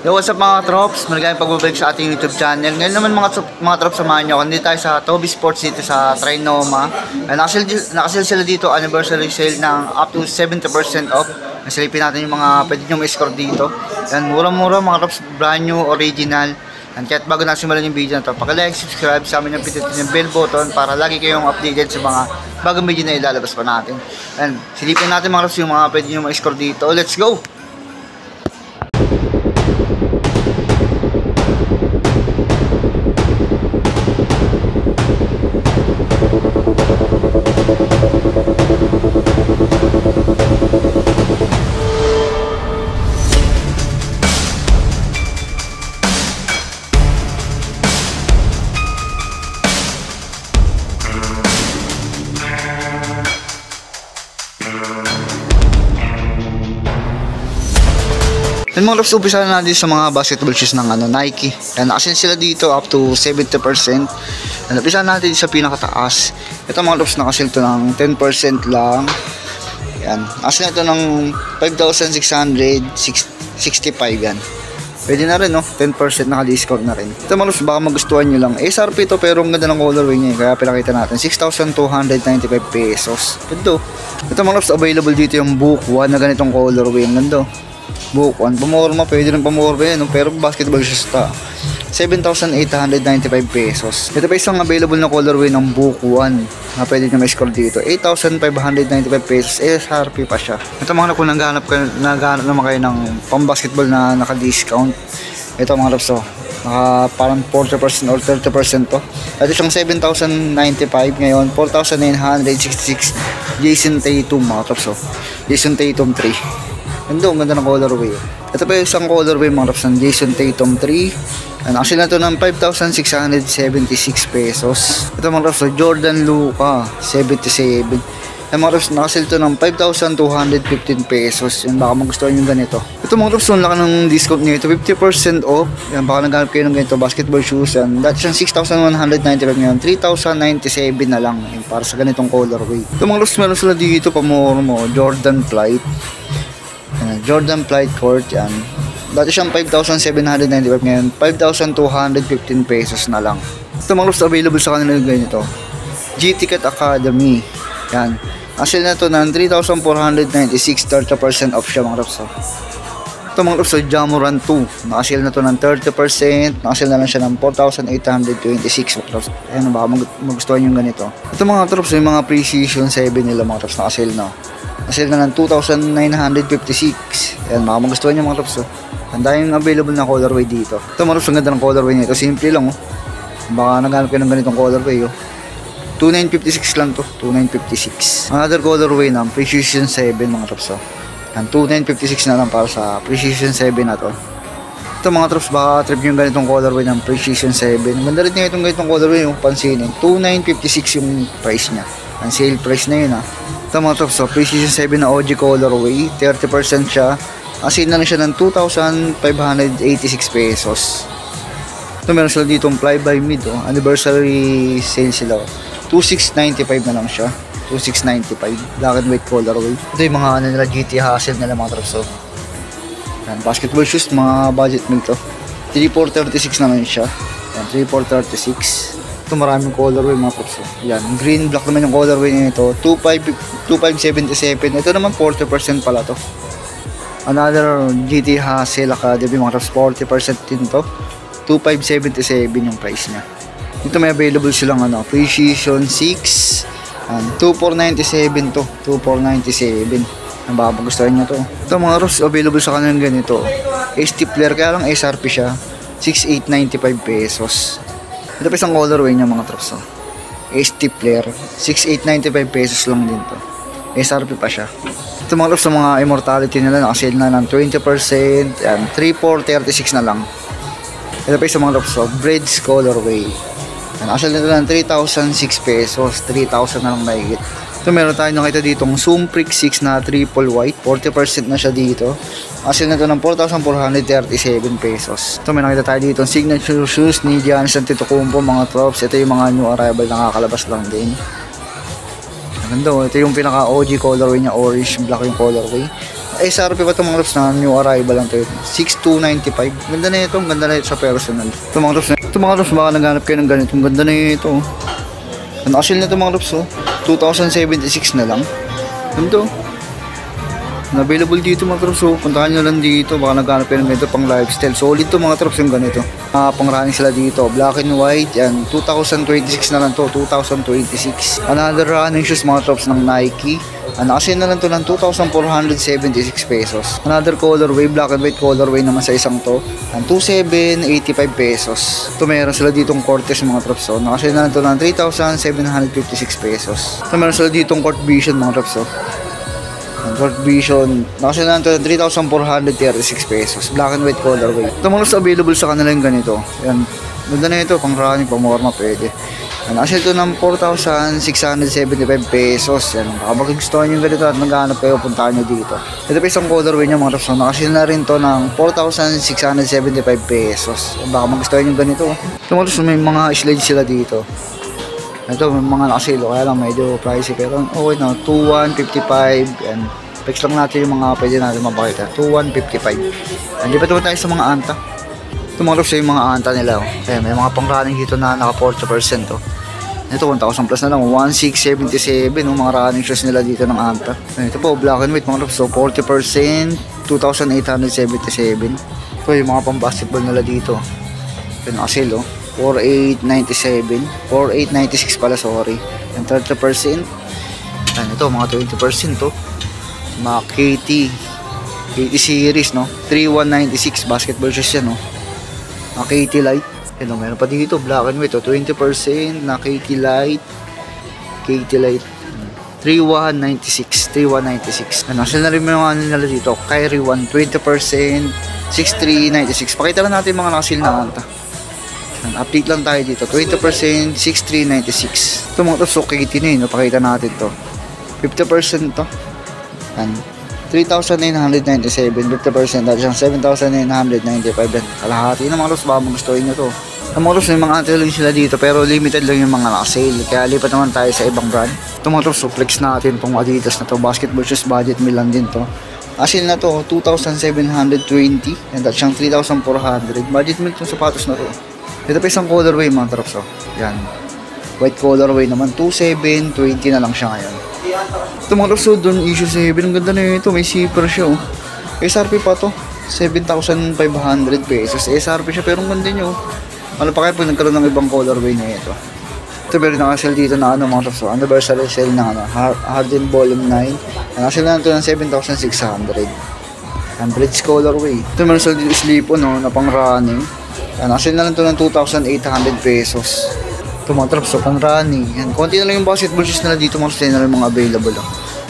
Yo, what's up mga trops? Maligayang pagbabalik sa ating YouTube channel. Ngayon naman mga trops, samahan nyo. Hindi tayo sa Toby Sports dito sa Trinoma. Nakasale sila dito, anniversary sale ng up to 70% off. Nasilipin natin yung mga pwede nyo ma-score dito. Yan, mura-mura mga trops, brand new, original. And kahit bago nasimulan yung video na to, paki-like, subscribe sa amin yung pindutin yung bell button para lagi kayong updated sa mga bagong video na ilalabas pa natin. And silipin natin mga trops yung mga pwede nyo ma-score dito. Let's go! And mga trops, umpisa na natin sa mga basketball shoes ng Nike. And nakasin sila dito up to 70%. And umpisa natin sa pinakataas. Ito mga trops, nakasil to ng 10% lang. Yan. Nakasil na ito ng 5,665 yan. Pwede na rin, no? 10% naka-discount na rin. Ito mga trops, baka magustuhan nyo lang. SRP to pero ang ganda ng colorway niya. Kaya pinakita natin, 6,295 pesos. Ito mga trops, available dito yung Book 1 na ganitong colorway. Ang ganda. Book 1, pamorma, pwede rin pamorma yan, no? Pero basketball shoes ta 7,895 pesos. Ito pa isang available na colorway ng Book 1 na pwede nyo ma-score dito, 8,595 pesos, SRP pa siya. Ito mga kung naghanap naman kayo ng pang basketball na naka-discount, ito mga loves, parang 40% or 30% to. Ito siyang 7,095 ngayon, 4,966 Jason Tatum mga loves, Jason Tatum 3. Ando, ang ganda ng colorway. Ito pa yung isang colorway mga trops ng Jason Tatum 3. And actually na ito ng 5,676 pesos. Ito mga trops, Jordan Luka 77. And mga trops, nakasil ito ng 5,215 pesos. Yan, baka magustuhan yung ganito. Ito mga trops, laki ng discount nito, 50% off. Yan, baka naghanap kayo ng ganito basketball shoes. And dati siyang 6,195 ngayon, 3,097 na lang. Yan, para sa ganitong colorway. Ito mga trops, meron sila dito pamormo, Jordan Flight. Jordan Flight Court yan. Dati siyang 5,795 ngayon, 5,215 pesos na lang. Ito mga loves, available sa kanila ganito, G-Ticket Academy yan. Asil na to ng 3,496, 30% off siya mga loves. Ito mga loves, Jamoran 2, nakasil na to ng 30%, nakasil na lang siya ng 4,826 mga loves. Ayan, baka magustuhan yung ganito. Ito mga loves, yung mga Precision 7 nila mga loves, nakasil na. Nakasil na ng 2,956. Ayan, baka magustuhan nyo mga trops. Ang daming available na colorway dito. Ito mga trops, ang ganda ng colorway nito. Simple lang, baka naghanap kayo ng ganitong colorway, 2,956 lang to, 2,956. Another colorway ng Precision 7 mga trops, Yan, 2,956 na lang para sa Precision 7 na to. Ito mga trops, baka trip yung ganitong colorway ng Precision 7. Ganda rin nga itong ganitong colorway, yung pansinin. 2,956 yung price niya. Ang sale price na yun, Ito mga trops, Precision 7 na OG colorway, 30% siya. Asin na siya ng 2,586 pesos. Ito meron sila dito Fly by Mid, anniversary sale sila. 2,695 na lang siya. 2,695, black and white colorway. Ito yung mga nila GT Hassel nila mga trops. Yan, basketball shoes, mga budget meal to. 3,436 naman siya. Yan, 3,436. Ito maraming colorway mga props. Yan, green black naman yung colorway nito, 2,577. Ito naman 40% pala to. Another GT Hassel Academy mga props, 40% din to, 2,577 yung price niya. Ito may available silang Precision 6 and 2,497 to, 2,497. Ang baka magustuhan nyo to. Ito mga props, available sa kanilang ganito, ST-Player, kaya lang SRP siya, 6,895 pesos. Ito pa isang colorway niya mga trops, ST-Player, 6,895 pesos lang din to, SRP pa siya. Ito mga trops, sa mga Immortality nila, nakasale na ng 20%, yan, 3,436 na lang. Ito pa isang mga trops, Bridge colorway, nakasale na ng 3,006 pesos, 3,000 na lang mahigit. Ito meron tayo nakita ditong Zoom Freak 6 na triple white, 40% na siya dito. Asil na ito ng 4,437 pesos. Ito may nakita tayo dito signature shoes ni Giannis Antetokounmpo mga trops. Ito yung mga new arrival na nakakalabas lang din. Maganda, ito yung pinaka OG colorway niya, orange black yung colorway. SRP pa itong mga Rops na new arrival lang ito. 6,295. Ganda na ito. Ganda na ito sa personal. Ito mga Rops na. Ito mga Rops, baka naghanap kayo ng ganito. Ganda na ito. Nakasil na ito mga Rops. 2,076 na lang. Ganito. Available dito mga Rops. Puntahan nyo lang dito. Baka naghanap kayo ng ganito pang lifestyle. Solid to mga Rops yung ganito. Pang running sila dito. Black and white. Yan. 2026 na lang to. 2026. Another running shoes mga Rops ng Nike. Nakasin na lang to ng 2,476 pesos. Another colorway, black and white colorway naman sa isang to. 2,785 pesos. Ito meron sila ditong Cortez mga Trops. Nakasin na lang to ng 3,756 pesos. Ito meron sila ditong Court Vision mga Trops. Court Vision, nakasin na lang to ng 3,436 pesos. Black and white colorway. Ito mga available sa kanila yung ganito. Yan. Ganda na ito, pang running, pang morma pwede. Nakasil ito ng 4,675 pesos. Yan. Kapag gustuhan nyo ganito at naghahanap kayo, puntahan nyo dito. Ito pa isang colorway nyo mga Rops. Nakasil na rin to ng 4,675 pesos. Baka magustuhan nyo ganito. Ito mga Rops, may mga slides sila dito. Ito, may mga nakasil. Kaya lang medyo pricey. Pero okay na, 2,155. Yan. Fix lang natin yung mga pwede natin mapakita. 2,155. Hindi pa tayo sa mga anta. Ito mga Rops, yung mga anta nila. Kaya may mga pang-running dito na naka 40%. Ito 1,000 plus na lang, 1,677 mga running shoes nila dito ng anta. Ito po, black and white mga Rops, 40%, 2,877. Ito yung mga pang-basketball nila dito. Ito naka-sale 4,897, 4,896 pala, sorry. And 30%. Ito mga 20% to. Mga KT series 3,196 basketball shoes yan KT Light. Meron pa dito black and white 20% na KT Light. 3,196. Sila na rin mga nila dito. Kyrie 1 20%, 6,396. Pakita lang natin mga nakasil na kanta. Update lang tayo dito. 20%, 6,396. Ito mga to, so KT na yun. Pakita natin to. 50% to. 3,997, 50% at siyang 7,995 din. Kalahati na mga Rops, baka magustuhin nyo to. Ang mga Rops, may mga anti-lang sila dito pero limited lang yung mga naka-sale. Kaya lipat naman tayo sa ibang brand. Ito mga Rops, flex natin itong Adidas na to. Basketball shoes, budget meal lang din to. Asil na to, 2,720 and at siyang 3,400. Budget meal itong sapatos na to. Ito pa isang colorway mga Rops. Yan. White colorway naman, 2,720 na lang siya ngayon. Ito mga Rops, doon issue 7. Ang ganda na ito, may zipper siya SRP pa to, 7,500 pesos. SRP siya pero ang ganda nyo. Ano pa kaya pag nagkaroon ng ibang colorway na ito. Ito meron nakasale dito na mga Rops. Anniversary sale na Harden Volume 9. Nakasale na ito ng 7,600. Ang bridge colorway. Ito meron sila dito slip-on na pang running. Nakasale na lang ito ng 2,800 pesos. Ito mga Rops, pang running. Yan. Konti na lang yung basketball shoes nila dito mga Rops, na yung mga available.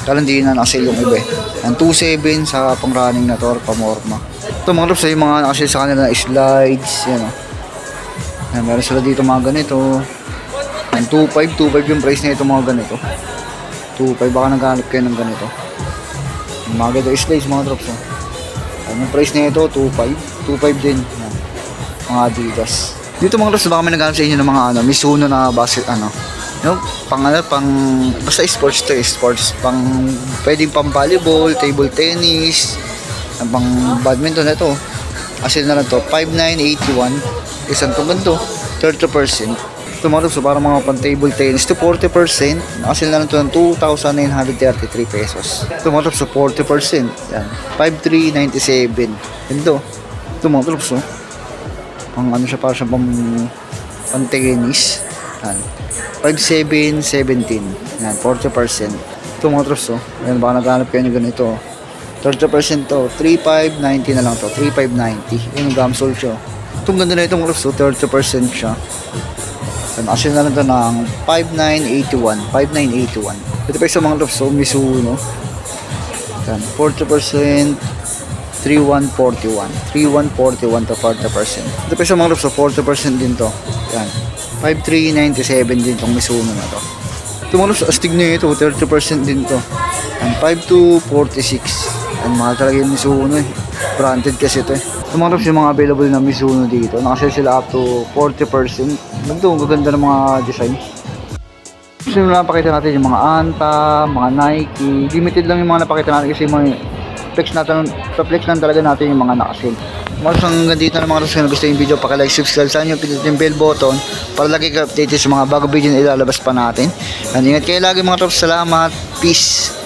Kaya hindi na nakasale yung iba. Yan, 2,700 sa pang running na to or pamorma. Ito mga Rops, yung mga nakasale sa kanila na slides. Yan Yan, meron sila dito mga ganito. Yan, 2,500 yung price na ito mga ganito. 2,500, baka naghanap kayo ng ganito. Yung mga ganito slides mga Rops. Yan, yung price na ito, 2,500. 2,500 din. Yan, mga Adidas. Dito mga Rops, baka may naghanap sa inyo ng mga Mizuno na basket pang basta sports to sports, pwedeng pang volleyball, table tennis, pang badminton na to. Asil na lang to, 5,981. Isang to ganito, 30%. Ito mga Rops, para mga pang table tennis to 40%. Asil na lang to ng 2,933 pesos. Ito mga Rops, 40%. Yan, 5,397. Ganito. Ito mga Rops, pang siya, para siya pang tennis. Yan, 5,717. Yan, 40%. Ito mga Rops, yan, baka naghanap kayo ng ganito. 30% to, 3,590 na lang to, 3,590. Yung gamsol siya. Itong ganda na itong Rops, 30% siya. Yan, asin na lang to ng 5,981. 5,981. Ito pa isang mga Rops, Mizuno. Yan, 40%. 3,141. 3,141 to 40%. Ito pa isang mga Rops, 40% din to. Yan. 5,397 din tong Mizuno na to. Ito mga Rops, astig na ito, 30% din to. Yan, 5,246. Yan, mahal talaga yung Mizuno Branded kasi ito Ito mga Rops, yung mga available na Mizuno dito. Nakasale sila up to 40%. Nagdo, ang gaganda ng mga design. Gusto nyo lang pakita natin yung mga Anta, mga Nike. Limited lang yung mga napakita natin kasi mga flex lang talaga natin yung mga nakasil. Mga Rops, hanggang dito na mga Rops, kung gusto yung video, pakilike, subscribe sa inyo, pindutin yung bell button para lagi ka updated sa mga bago video na ilalabas pa natin. And ingat kayo lagi mga Rops, salamat, peace.